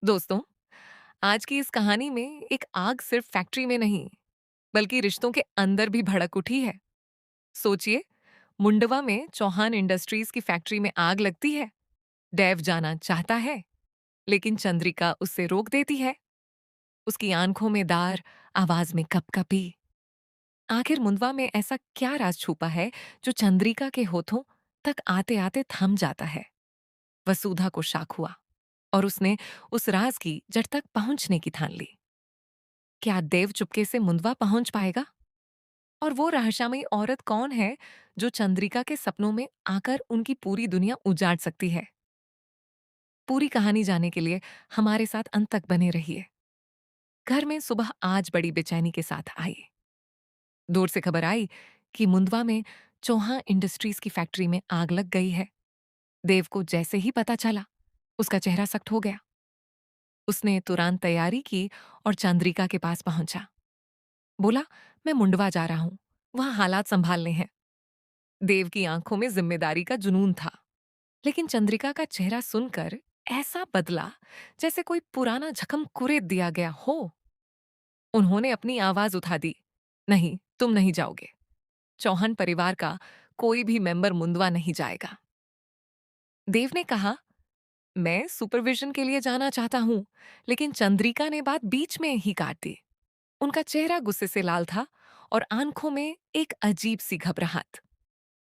दोस्तों, आज की इस कहानी में एक आग सिर्फ फैक्ट्री में नहीं, बल्कि रिश्तों के अंदर भी भड़क उठी है। सोचिए, मुंडवा में चौहान इंडस्ट्रीज की फैक्ट्री में आग लगती है। डेव जाना चाहता है, लेकिन चंद्रिका उससे रोक देती है। उसकी आंखों में दार, आवाज में कपकपी। आखिर मुंडवा में ऐसा क्या राज छुपा है जो चंद्रिका के होठों तक आते आते थम जाता है? वसुधा को शक हुआ और उसने उस राज की जड़ तक पहुंचने की ठान ली। क्या देव चुपके से मुंदवा पहुंच पाएगा? और वो रहस्यमयी औरत कौन है जो चंद्रिका के सपनों में आकर उनकी पूरी दुनिया उजाड़ सकती है? पूरी कहानी जानने के लिए हमारे साथ अंत तक बने रहिए। घर में सुबह आज बड़ी बेचैनी के साथ आई। दूर से खबर आई कि मुंदवा में चौहान इंडस्ट्रीज की फैक्ट्री में आग लग गई है। देव को जैसे ही पता चला, उसका चेहरा सख्त हो गया। उसने तुरंत तैयारी की और चंद्रिका के पास पहुंचा। बोला, मैं मुंडवा जा रहा हूं, वहां हालात संभालने हैं। देव की आंखों में जिम्मेदारी का जुनून था, लेकिन चंद्रिका का चेहरा सुनकर ऐसा बदला जैसे कोई पुराना जख्म कुरेद दिया गया हो। उन्होंने अपनी आवाज उठा दी, नहीं, तुम नहीं जाओगे। चौहान परिवार का कोई भी मेंबर मुंदवा नहीं जाएगा। देव ने कहा, मैं सुपरविजन के लिए जाना चाहता हूं, लेकिन चंद्रिका ने बात बीच में ही काट दी। उनका चेहरा गुस्से से लाल था और आंखों में एक अजीब सी घबराहट।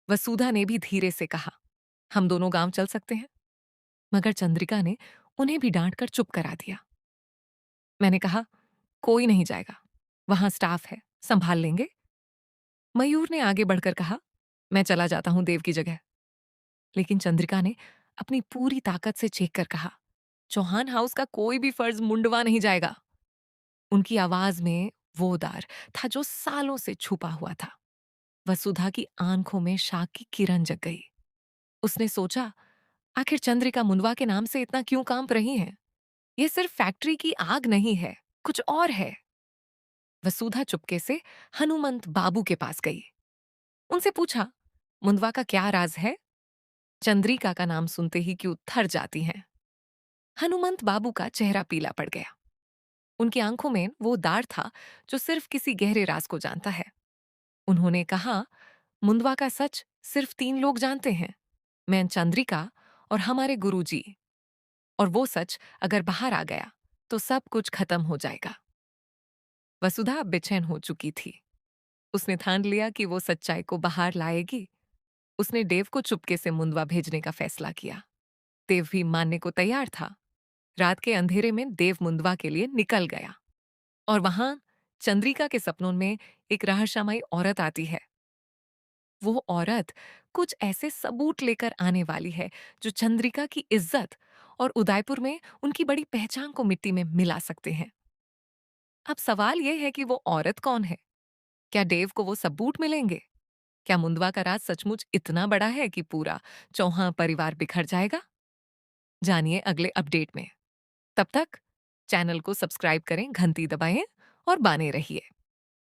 वसुधा ने भी धीरे से कहा, हम दोनों गांव चल सकते हैं। मगर चंद्रिका ने उन्हें भी डांट कर चुप करा दिया। मैंने कहा, कोई नहीं जाएगा, वहां स्टाफ है, संभाल लेंगे। मयूर ने आगे बढ़कर कहा, मैं चला जाता हूं देव की जगह। लेकिन चंद्रिका ने अपनी पूरी ताकत से चीख कर कहा, चौहान हाउस का कोई भी फर्ज मुंडवा नहीं जाएगा। उनकी आवाज में वो दार था जो सालों से छुपा हुआ था। वसुधा की आंखों में शाक की किरण जग गई। उसने सोचा, आखिर चंद्रिका मुंडवा के नाम से इतना क्यों कांप रही हैं? ये सिर्फ फैक्ट्री की आग नहीं है, कुछ और है। वसुधा चुपके से हनुमंत बाबू के पास गई। उनसे पूछा, मुंडवा का क्या राज है? चंद्रिका का नाम सुनते ही क्यों थर जाती हैं? हनुमंत बाबू का चेहरा पीला पड़ गया। उनकी आंखों में वो दार था जो सिर्फ किसी गहरे राज को जानता है। उन्होंने कहा, मुंडवा का सच सिर्फ 3 लोग जानते हैं, मैं, चंद्रिका और हमारे गुरुजी। और वो सच अगर बाहर आ गया तो सब कुछ खत्म हो जाएगा। वसुधा अब बेचैन हो चुकी थी। उसने ठान लिया कि वो सच्चाई को बाहर लाएगी। उसने देव को चुपके से मुंडवा भेजने का फैसला किया। देव भी मानने को तैयार था। रात के अंधेरे में देव मुंडवा के लिए निकल गया। और वहां चंद्रिका के सपनों में एक रहस्यमयी औरत आती है। वो औरत कुछ ऐसे सबूत लेकर आने वाली है जो चंद्रिका की इज्जत और उदयपुर में उनकी बड़ी पहचान को मिट्टी में मिला सकते हैं। अब सवाल यह है कि वो औरत कौन है? क्या देव को वो सबूत मिलेंगे? क्या मुंडवा का राज सचमुच इतना बड़ा है कि पूरा चौहान परिवार बिखर जाएगा? जानिए अगले अपडेट में। तब तक चैनल को सब्सक्राइब करें, घंटी दबाएं और बने रहिए।